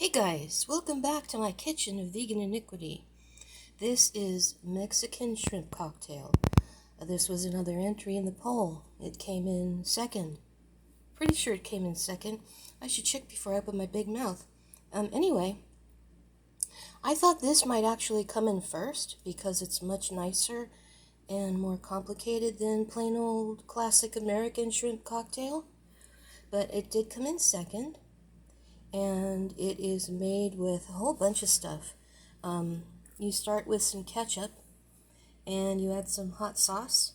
Hey guys, welcome back to my kitchen of vegan iniquity. This is Mexican shrimp cocktail. This was another entry in the poll. It came in second. Pretty sure it came in second. I should check before I open my big mouth. Anyway, I thought this might actually come in first because it's much nicer and more complicated than plain old classic American shrimp cocktail. But it did come in second. And it is made with a whole bunch of stuff. You start with some ketchup, and you add some hot sauce,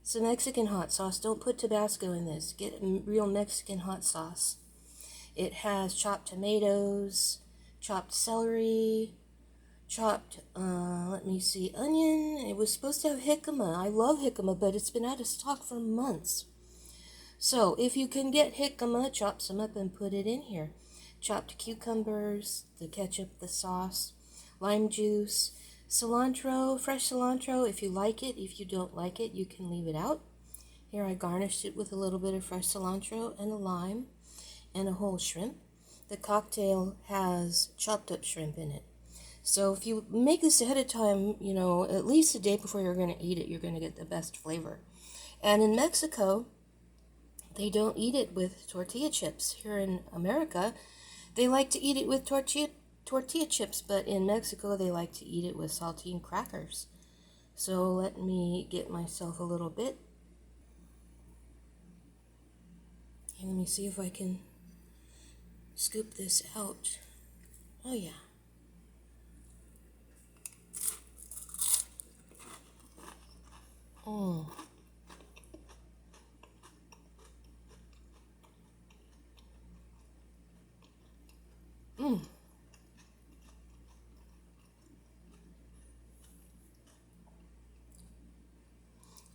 some Mexican hot sauce. Don't put Tabasco in this. Get real Mexican hot sauce. It has chopped tomatoes, chopped celery, chopped, onion. It was supposed to have jicama. I love jicama, but it's been out of stock for months. So if you can get jicama, chop some up and put it in here. Chopped cucumbers, the ketchup, the sauce, lime juice, cilantro, fresh cilantro if you like it. If you don't like it, you can leave it out. Here I garnished it with a little bit of fresh cilantro and a lime and a whole shrimp. The cocktail has chopped up shrimp in it. So if you make this ahead of time, at least a day before you're going to eat it, you're going to get the best flavor. And in Mexico, they don't eat it with tortilla chips. Here in America, they like to eat it with tortilla chips, but in Mexico, they like to eat it with saltine crackers. So let me get myself a little bit. And let me see if I can scoop this out. Oh, yeah.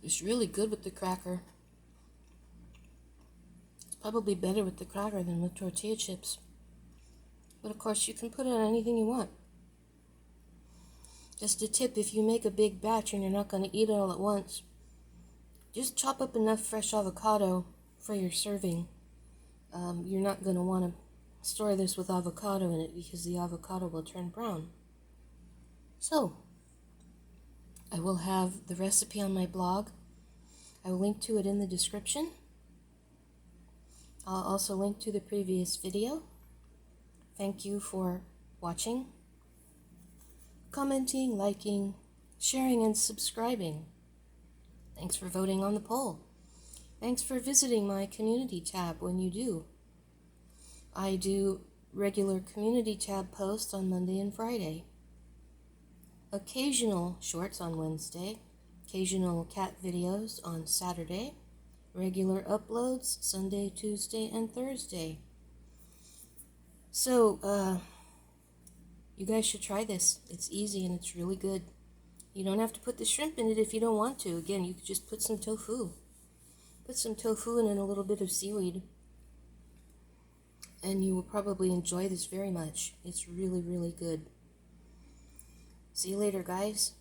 It's really good with the cracker. It's probably better with the cracker than with tortilla chips. But of course, you can put it on anything you want. Just a tip, if you make a big batch and you're not going to eat it all at once, just chop up enough fresh avocado for your serving. You're not going to want to store this with avocado in it because the avocado will turn brown. So, I will have the recipe on my blog. I will link to it in the description. I'll also link to the previous video. Thank you for watching, commenting, liking, sharing, and subscribing. Thanks for voting on the poll. Thanks for visiting my community tab when you do. I do regular community tab posts on Monday and Friday. Occasional shorts on Wednesday. Occasional cat videos on Saturday. Regular uploads Sunday, Tuesday, and Thursday. So, you guys should try this. It's easy and it's really good. You don't have to put the shrimp in it if you don't want to. Again, you could just put some tofu. Put some tofu in and a little bit of seaweed. And you will probably enjoy this very much. It's really, really good. See you later, guys.